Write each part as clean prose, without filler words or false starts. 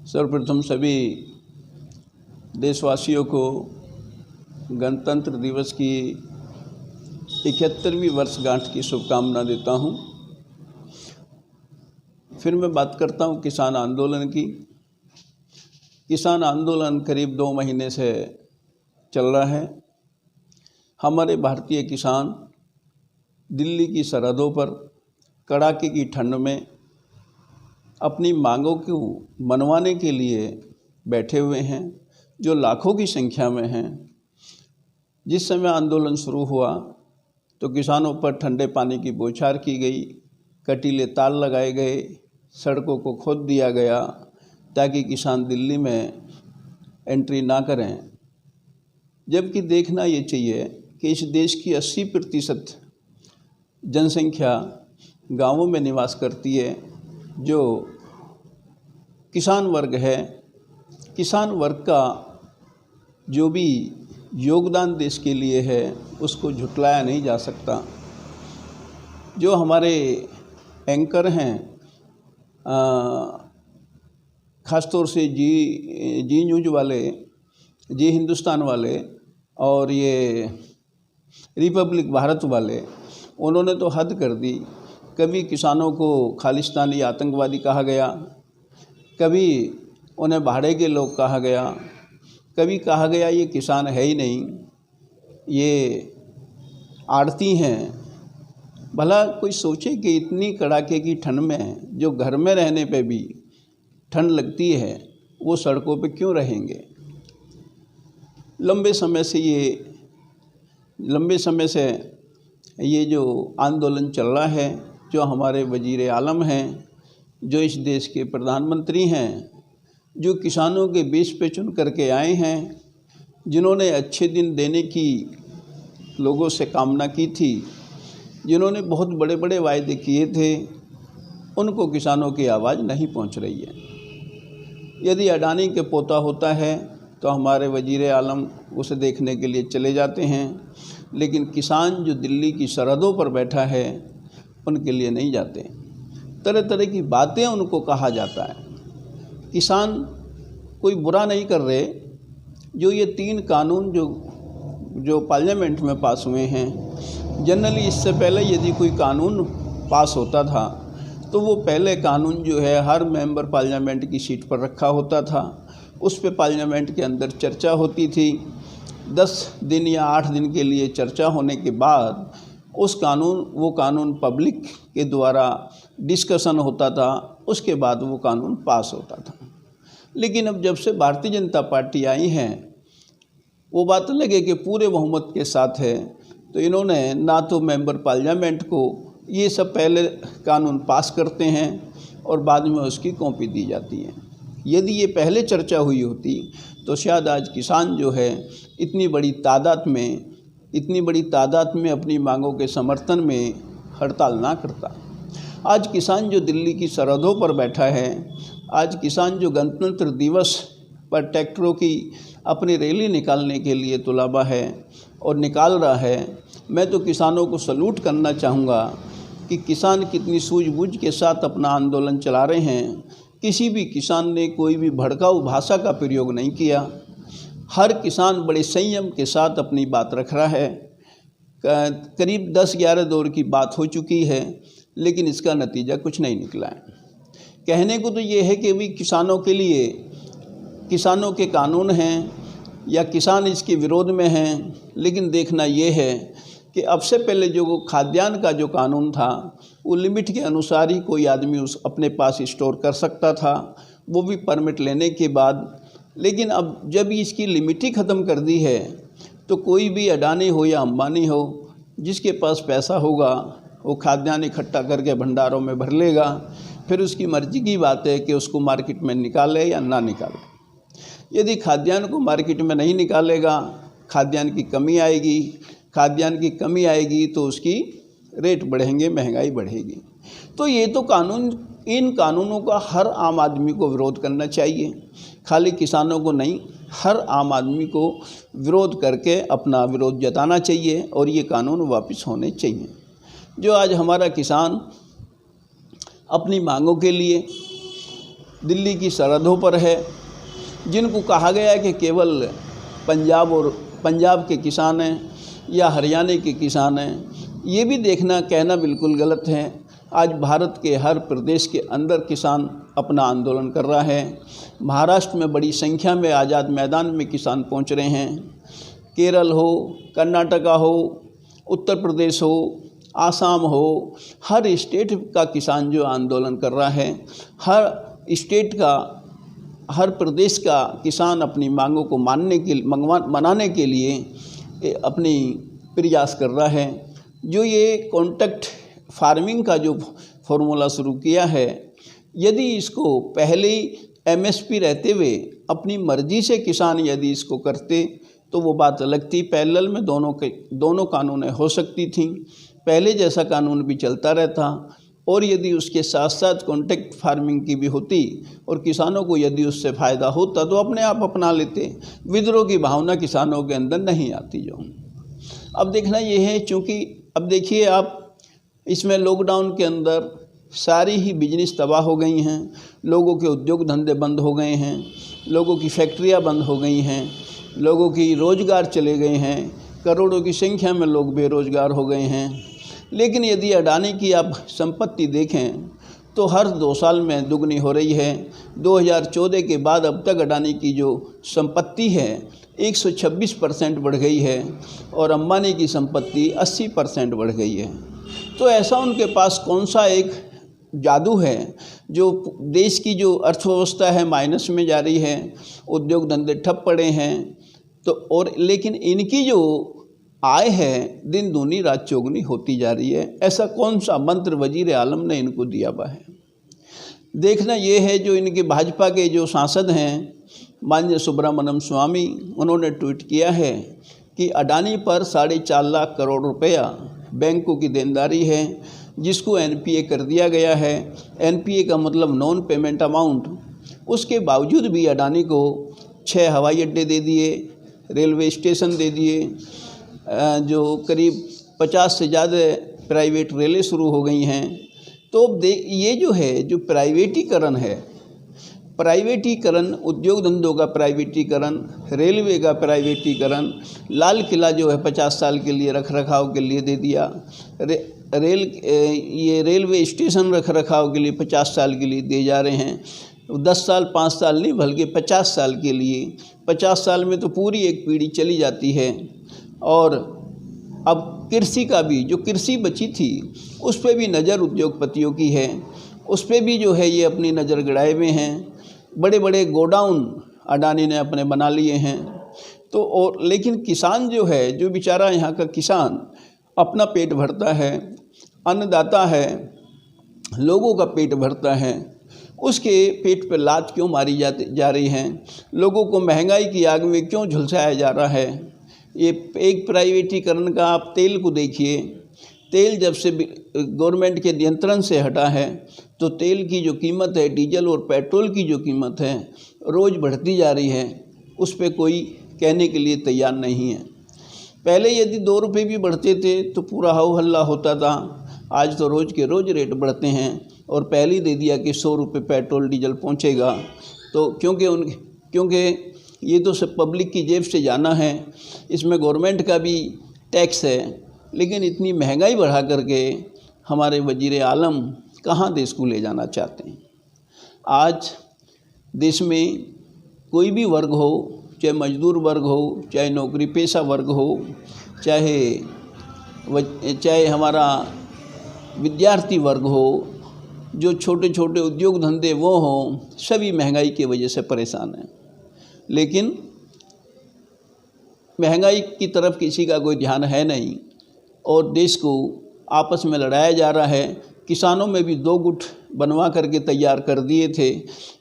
सर्वप्रथम सभी देशवासियों को गणतंत्र दिवस की 71वीं वर्षगांठ की शुभकामना देता हूं। फिर मैं बात करता हूं किसान आंदोलन की। किसान आंदोलन करीब 2 महीने से चल रहा है। हमारे भारतीय किसान दिल्ली की सरहदों पर कड़ाके की ठंड में अपनी मांगों को मनवाने के लिए बैठे हुए हैं, जो लाखों की संख्या में हैं। जिस समय आंदोलन शुरू हुआ तो किसानों पर ठंडे पानी की बौछार की गई, कटीले तार लगाए गए, सड़कों को खोद दिया गया ताकि किसान दिल्ली में एंट्री ना करें। जबकि देखना ये चाहिए कि इस देश की 80% जनसंख्या गांवों में निवास करती है। जो किसान वर्ग है, किसान वर्ग का जो भी योगदान देश के लिए है उसको झुटलाया नहीं जा सकता। जो हमारे एंकर हैं, ख़ासतौर से जी न्यूज़ वाले, जी हिंदुस्तान वाले और ये रिपब्लिक भारत वाले, उन्होंने तो हद कर दी। कभी किसानों को खालिस्तानी आतंकवादी कहा गया, कभी उन्हें भाड़े के लोग कहा गया, कभी कहा गया ये किसान है ही नहीं, ये आड़ती हैं। भला कोई सोचे कि इतनी कड़ाके की ठंड में जो घर में रहने पे भी ठंड लगती है, वो सड़कों पे क्यों रहेंगे। लंबे समय से ये जो आंदोलन चल रहा है, जो हमारे वज़ीर आलम हैं, जो इस देश के प्रधानमंत्री हैं, जो किसानों के बीच पे चुन करके आए हैं, जिन्होंने अच्छे दिन देने की लोगों से कामना की थी, जिन्होंने बहुत बड़े बड़े वायदे किए थे, उनको किसानों की आवाज़ नहीं पहुंच रही है। यदि अडानी के पोता होता है तो हमारे वज़ीर आलम उसे देखने के लिए चले जाते हैं, लेकिन किसान जो दिल्ली की सरहदों पर बैठा है उनके लिए नहीं जाते। तरह तरह की बातें उनको कहा जाता है। किसान कोई बुरा नहीं कर रहे। जो ये 3 कानून जो पार्लियामेंट में पास हुए हैं, जनरली इससे पहले यदि कोई कानून पास होता था तो वो पहले कानून जो है हर मेंबर पार्लियामेंट की सीट पर रखा होता था। उस पे पार्लियामेंट के अंदर चर्चा होती थी। 10 दिन या 8 दिन के लिए चर्चा होने के बाद वो कानून पब्लिक के द्वारा डिस्कशन होता था, उसके बाद वो कानून पास होता था। लेकिन अब जब से भारतीय जनता पार्टी आई हैं, वो बात लगे कि पूरे बहुमत के साथ है, तो इन्होंने ना तो मेंबर पार्लियामेंट को ये सब पहले कानून पास करते हैं और बाद में उसकी कॉपी दी जाती है। यदि ये पहले चर्चा हुई होती तो शायद आज किसान जो है इतनी बड़ी तादाद में अपनी मांगों के समर्थन में हड़ताल ना करता। आज किसान जो दिल्ली की सरहदों पर बैठा है, आज किसान जो गणतंत्र दिवस पर ट्रैक्टरों की अपनी रैली निकालने के लिए तुलाबा है और निकाल रहा है, मैं तो किसानों को सल्यूट करना चाहूँगा कि किसान कितनी सूझबूझ के साथ अपना आंदोलन चला रहे हैं। किसी भी किसान ने कोई भी भड़काऊ भाषा का प्रयोग नहीं किया। हर किसान बड़े संयम के साथ अपनी बात रख रहा है। करीब 10-11 दौर की बात हो चुकी है, लेकिन इसका नतीजा कुछ नहीं निकला है। कहने को तो ये है कि भी किसानों के लिए किसानों के कानून हैं या किसान इसके विरोध में हैं, लेकिन देखना ये है कि अब से पहले जो खाद्यान्न का जो कानून था, वो लिमिट के अनुसार ही कोई आदमी अपने पास स्टोर कर सकता था, वो भी परमिट लेने के बाद। लेकिन अब जब इसकी लिमिट ही ख़त्म कर दी है, तो कोई भी अडानी हो या अंबानी हो, जिसके पास पैसा होगा वो खाद्यान्न इकट्ठा करके भंडारों में भर लेगा। फिर उसकी मर्जी की बात है कि उसको मार्केट में निकाले या ना निकाले। यदि खाद्यान्न को मार्केट में नहीं निकालेगा, खाद्यान्न की कमी आएगी तो उसकी रेट बढ़ेंगे, महंगाई बढ़ेगी। तो ये तो इन कानूनों का हर आम आदमी को विरोध करना चाहिए, खाली किसानों को नहीं, हर आम आदमी को विरोध करके अपना विरोध जताना चाहिए और ये कानून वापस होने चाहिए। जो आज हमारा किसान अपनी मांगों के लिए दिल्ली की सरहदों पर है, जिनको कहा गया है कि केवल पंजाब के किसान हैं या हरियाणा के किसान हैं, ये भी कहना बिल्कुल गलत है। आज भारत के हर प्रदेश के अंदर किसान अपना आंदोलन कर रहा है। महाराष्ट्र में बड़ी संख्या में आज़ाद मैदान में किसान पहुंच रहे हैं। केरल हो, कर्नाटका हो, उत्तर प्रदेश हो, आसाम हो, हर स्टेट का किसान जो आंदोलन कर रहा है, हर स्टेट का, हर प्रदेश का किसान अपनी मांगों को मनाने के लिए अपनी प्रयास कर रहा है। जो ये कॉन्ट्रैक्ट फार्मिंग का जो फॉर्मूला शुरू किया है, यदि इसको पहले MSP रहते हुए अपनी मर्जी से किसान यदि इसको करते तो वो बात अलग थी। पैरेलल में दोनों कानूनें हो सकती थीं, पहले जैसा कानून भी चलता रहता, और यदि उसके साथ साथ कॉन्ट्रैक्ट फार्मिंग की भी होती और किसानों को यदि उससे फ़ायदा होता तो अपने आप अपना लेते। विद्रोह की भावना किसानों के अंदर नहीं आती। जो अब देखना ये है, चूँकि अब देखिए आप, इसमें लॉकडाउन के अंदर सारी ही बिजनेस तबाह हो गई हैं, लोगों के उद्योग धंधे बंद हो गए हैं, लोगों की फैक्ट्रियां बंद हो गई हैं, लोगों की रोज़गार चले गए हैं, करोड़ों की संख्या में लोग बेरोज़गार हो गए हैं। लेकिन यदि अडानी की आप संपत्ति देखें तो हर 2 साल में दुगनी हो रही है। 2014 के बाद अब तक अडानी की जो संपत्ति है 126% बढ़ गई है और अंबानी की संपत्ति 80% बढ़ गई है। तो ऐसा उनके पास कौन सा एक जादू है जो देश की जो अर्थव्यवस्था है माइनस में जा रही है, उद्योग धंधे ठप पड़े हैं, तो और लेकिन इनकी जो आय है दिन दूनी रात चौगुनी होती जा रही है। ऐसा कौन सा मंत्र वजीर आलम ने इनको दिया हुआ है? देखना ये है, जो इनके भाजपा के जो सांसद हैं माननीय सुब्रमण्यम स्वामी, उन्होंने ट्वीट किया है कि अडानी पर 4.5 लाख करोड़ रुपया बैंकों की देनदारी है, जिसको NPA कर दिया गया है। NPA का मतलब नॉन पेमेंट अमाउंट। उसके बावजूद भी अडानी को 6 हवाई अड्डे दे दिए, रेलवे स्टेशन दे दिए, जो करीब 50 से ज़्यादा प्राइवेट रेलें शुरू हो गई हैं। तो ये जो है, जो प्राइवेटीकरण है, उद्योग धंधों का प्राइवेटीकरण, रेलवे का प्राइवेटीकरण, लाल किला जो है 50 साल के लिए रख रखाव के लिए दे दिया, ये रेलवे स्टेशन रख रखाव के लिए 50 साल के लिए दिए जा रहे हैं। 10 साल 5 साल नहीं बल्कि 50 साल के लिए। 50 साल में तो पूरी एक पीढ़ी चली जाती है। और अब कृषि का भी, जो कृषि बची थी उस पर भी नज़र उद्योगपतियों की है, उस पर भी जो है ये अपनी नज़र गड़ाए हुए हैं। बड़े बड़े गोडाउन अडानी ने अपने बना लिए हैं। तो और लेकिन किसान जो है, जो बेचारा यहाँ का किसान अपना पेट भरता है, अन्नदाता है, लोगों का पेट भरता है, उसके पेट पर लात क्यों मारी जा रही हैं? लोगों को महंगाई की आग में क्यों झुलसाया जा रहा है? ये एक प्राइवेटीकरण का आप तेल को देखिए। तेल जब से गवर्नमेंट के नियंत्रण से हटा है तो तेल की जो कीमत है, डीजल और पेट्रोल की जो कीमत है, रोज़ बढ़ती जा रही है। उस पर कोई कहने के लिए तैयार नहीं है। पहले यदि 2 रुपये भी बढ़ते थे तो पूरा हो हल्ला होता था। आज तो रोज़ के रोज़ रेट बढ़ते हैं और पहले ही दे दिया कि 100 रुपये पेट्रोल डीजल पहुंचेगा। तो क्योंकि ये तो सब पब्लिक की जेब से जाना है, इसमें गवर्नमेंट का भी टैक्स है। लेकिन इतनी महंगाई बढ़ा करके हमारे वजीर आलम कहाँ देश को ले जाना चाहते हैं? आज देश में कोई भी वर्ग हो, चाहे मजदूर वर्ग हो, चाहे नौकरी पेशा वर्ग हो, चाहे हमारा विद्यार्थी वर्ग हो, जो छोटे छोटे उद्योग धंधे वो हों, सभी महंगाई की वजह से परेशान हैं। लेकिन महंगाई की तरफ किसी का कोई ध्यान है नहीं और देश को आपस में लड़ाया जा रहा है। किसानों में भी 2 गुट बनवा करके तैयार कर दिए थे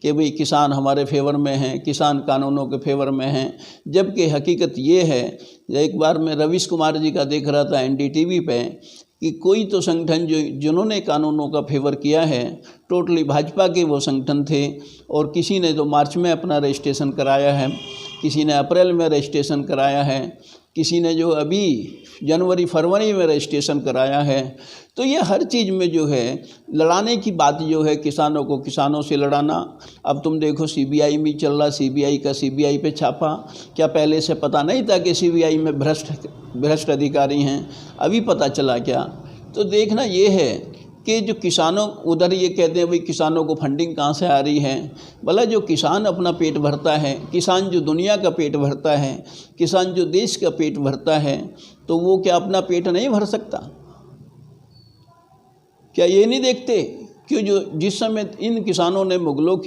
कि भाई किसान हमारे फेवर में हैं, किसान कानूनों के फेवर में हैं। जबकि हकीकत ये है, एक बार मैं रवीश कुमार जी का देख रहा था NDTV पे कि कोई तो संगठन जिन्होंने कानूनों का फेवर किया है टोटली भाजपा के वो संगठन थे। और किसी ने तो मार्च में अपना रजिस्ट्रेशन कराया है, किसी ने अप्रैल में रजिस्ट्रेशन कराया है। किसी ने जो अभी जनवरी फरवरी में रजिस्ट्रेशन कराया है। तो ये हर चीज़ में जो है लड़ाने की बात जो है, किसानों को किसानों से लड़ाना। अब तुम देखो सीबीआई में चल रहा, सीबीआई पे छापा। क्या पहले से पता नहीं था कि सीबीआई में भ्रष्ट अधिकारी हैं? अभी पता चला क्या? तो देखना ये है कि जो किसानों, उधर ये कहते हैं भाई किसानों को फंडिंग कहाँ से आ रही है। भला जो किसान अपना पेट भरता है, किसान जो दुनिया का पेट भरता है, किसान जो देश का पेट भरता है, तो वो क्या अपना पेट नहीं भर सकता? क्या ये नहीं देखते कि जो जिस समय इन किसानों ने मुग़लों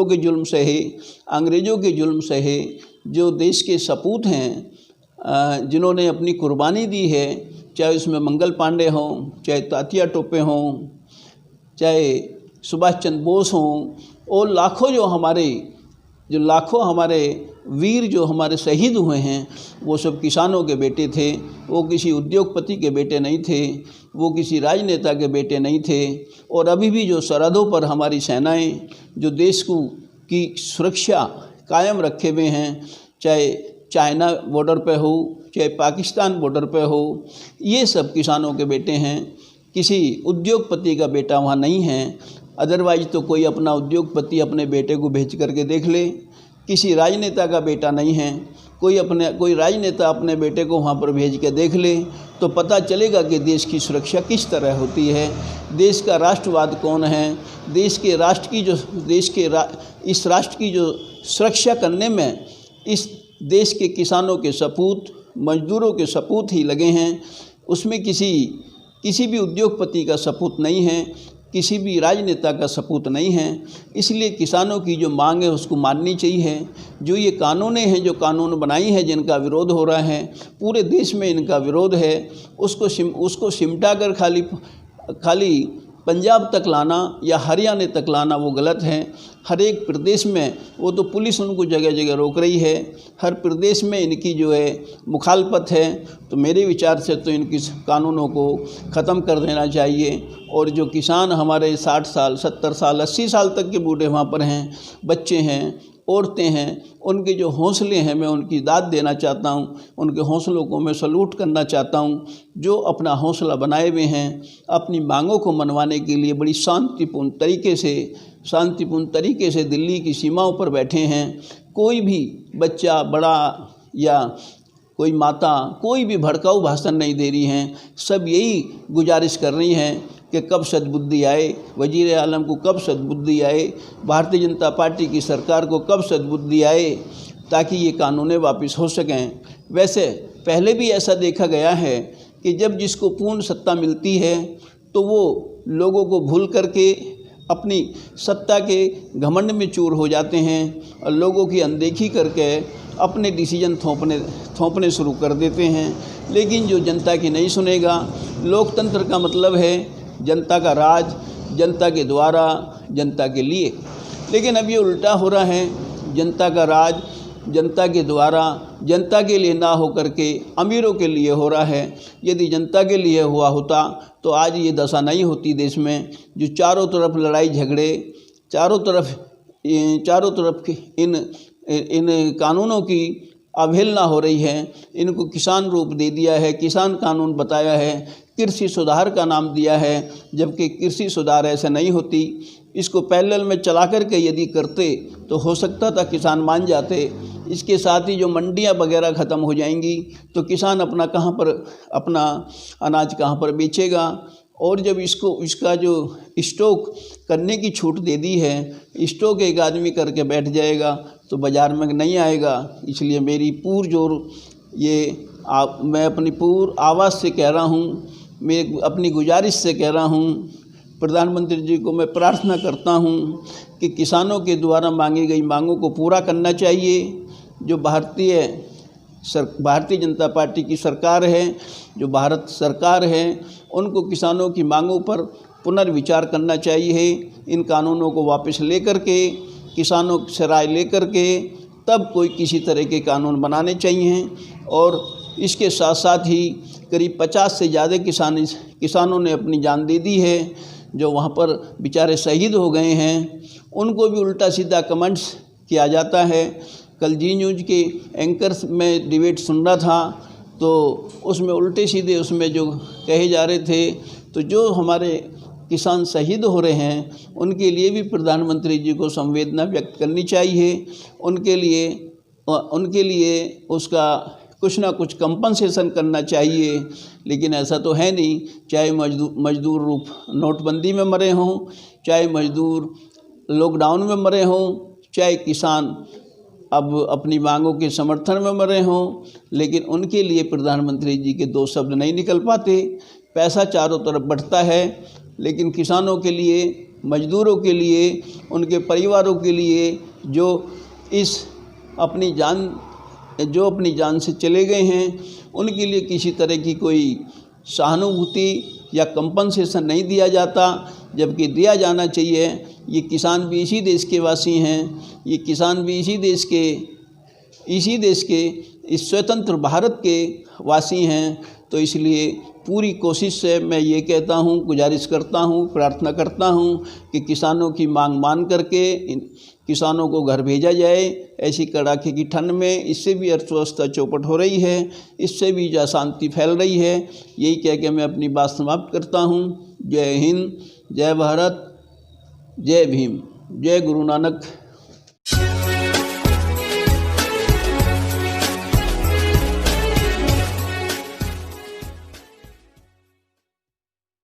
के जुल्म सहे, अंग्रेज़ों के जुल्म सहे, जो देश के सपूत हैं, जिन्होंने अपनी कुर्बानी दी है, चाहे उसमें मंगल पांडे हों, चाहे तात्या टोपे हों, चाहे सुभाष चंद्र बोस हों, और लाखों हमारे वीर जो हमारे शहीद हुए हैं, वो सब किसानों के बेटे थे। वो किसी उद्योगपति के बेटे नहीं थे, वो किसी राजनेता के बेटे नहीं थे। और अभी भी जो सरहदों पर हमारी सेनाएं जो देश की सुरक्षा कायम रखे हुए हैं, चाहे चाइना बॉर्डर पे हो, चाहे पाकिस्तान बॉर्डर पे हो, ये सब किसानों के बेटे हैं। किसी उद्योगपति का बेटा वहाँ नहीं है। अदरवाइज तो कोई अपना उद्योगपति अपने बेटे को भेज करके देख ले। किसी राजनेता का बेटा नहीं है, कोई राजनेता अपने बेटे को वहाँ पर भेज के देख ले, तो पता चलेगा कि देश की सुरक्षा किस तरह होती है, देश का राष्ट्रवाद कौन है, इस राष्ट्र की जो सुरक्षा करने में इस देश के किसानों के सपूत, मजदूरों के सपूत ही लगे हैं। उसमें किसी भी उद्योगपति का सपूत नहीं है, किसी भी राजनेता का सपूत नहीं है। इसलिए किसानों की जो मांग है उसको माननी चाहिए। जो ये कानूनें हैं, जो कानून बनाई है, जिनका विरोध हो रहा है, पूरे देश में इनका विरोध है, उसको सिमटा कर खाली पंजाब तक लाना या हरियाणा तक लाना वो गलत है। हर एक प्रदेश में वो तो पुलिस उनको जगह जगह रोक रही है, हर प्रदेश में इनकी जो है मुखालफत है। तो मेरे विचार से तो इनकी कानूनों को ख़त्म कर देना चाहिए। और जो किसान हमारे 60 साल 70 साल 80 साल तक के बूढ़े वहाँ पर हैं, बच्चे हैं, औरतें हैं, उनके जो हौसले हैं मैं उनकी दाद देना चाहता हूँ, उनके हौसलों को मैं सलूट करना चाहता हूँ। जो अपना हौसला बनाए हुए हैं, अपनी मांगों को मनवाने के लिए बड़ी शांतिपूर्ण तरीके से दिल्ली की सीमाओं पर बैठे हैं। कोई भी बच्चा, बड़ा या कोई माता, कोई भी भड़काऊ भाषण नहीं दे रही हैं। सब यही गुजारिश कर रही हैं कि कब सद्बुद्धि आए, वज़ीर आलम को कब सद्बुद्धि आए, भारतीय जनता पार्टी की सरकार को कब सद्बुद्धि आए, ताकि ये कानूनें वापस हो सकें। वैसे पहले भी ऐसा देखा गया है कि जब जिसको पूर्ण सत्ता मिलती है तो वो लोगों को भूल करके अपनी सत्ता के घमंड में चूर हो जाते हैं और लोगों की अनदेखी करके अपने डिसीजन थोपने शुरू कर देते हैं। लेकिन जो जनता की नहीं सुनेगा, लोकतंत्र का मतलब है जनता का राज, जनता के द्वारा, जनता के लिए। लेकिन अब ये उल्टा हो रहा है, जनता का राज जनता के द्वारा, जनता के लिए ना हो करके अमीरों के लिए हो रहा है। यदि जनता के लिए हुआ होता तो आज ये दशा नहीं होती देश में। जो चारों तरफ लड़ाई झगड़े, चारों तरफ इन कानूनों की अवहेलना हो रही है। इनको किसान रूप दे दिया है, किसान कानून बताया है, कृषि सुधार का नाम दिया है, जबकि कृषि सुधार ऐसे नहीं होती। इसको पैरेलल में चला करके यदि करते तो हो सकता था किसान मान जाते। इसके साथ ही जो मंडियां वगैरह ख़त्म हो जाएंगी तो किसान अपना अनाज कहाँ पर बेचेगा। और जब इसका जो स्टॉक करने की छूट दे दी है, स्टॉक एक आदमी करके बैठ जाएगा तो बाज़ार में नहीं आएगा। इसलिए मेरी मैं अपनी पूर्ण आवाज़ से कह रहा हूँ, मैं अपनी गुजारिश से कह रहा हूँ, प्रधानमंत्री जी को मैं प्रार्थना करता हूँ कि किसानों के द्वारा मांगी गई मांगों को पूरा करना चाहिए। जो भारतीय जनता पार्टी की सरकार है, जो भारत सरकार है, उनको किसानों की मांगों पर पुनर्विचार करना चाहिए। इन कानूनों को वापस लेकर के, किसानों से राय लेकर के तब कोई किसी तरह के कानून बनाने चाहिए। और इसके साथ साथ ही करीब 50 से ज़्यादा किसानों ने अपनी जान दे दी है, जो वहाँ पर बेचारे शहीद हो गए हैं। उनको भी उल्टा सीधा कमेंट्स किया जाता है। कल जी न्यूज़ के एंकर्स में डिबेट सुन रहा था, तो उसमें उल्टे सीधे उसमें जो कहे जा रहे थे, तो जो हमारे किसान शहीद हो रहे हैं उनके लिए भी प्रधानमंत्री जी को संवेदना व्यक्त करनी चाहिए। उनके लिए उसका कुछ ना कुछ कंपनसेशन करना चाहिए, लेकिन ऐसा तो है नहीं। चाहे मजदूर रूप नोटबंदी में मरे हों, चाहे मजदूर लॉकडाउन में मरे हों, चाहे किसान अब अपनी मांगों के समर्थन में मरे हों, लेकिन उनके लिए प्रधानमंत्री जी के दो शब्द नहीं निकल पाते। पैसा चारों तरफ बढ़ता है, लेकिन किसानों के लिए, मजदूरों के लिए, उनके परिवारों के लिए जो अपनी जान से चले गए हैं, उनके लिए किसी तरह की कोई सहानुभूति या कंपनसेशन नहीं दिया जाता, जबकि दिया जाना चाहिए। ये किसान भी इसी देश के वासी हैं, ये किसान भी इसी देश के इस स्वतंत्र भारत के वासी हैं। तो इसलिए पूरी कोशिश से मैं ये कहता हूँ, गुजारिश करता हूँ, प्रार्थना करता हूँ कि किसानों की मांग मान करके किसानों को घर भेजा जाए। ऐसी कड़ाके की ठंड में इससे भी अर्थव्यवस्था चौपट हो रही है, इससे भी अशांति फैल रही है। यही कह के मैं अपनी बात समाप्त करता हूँ। जय हिंद, जय भारत, जय भीम, जय गुरु नानक।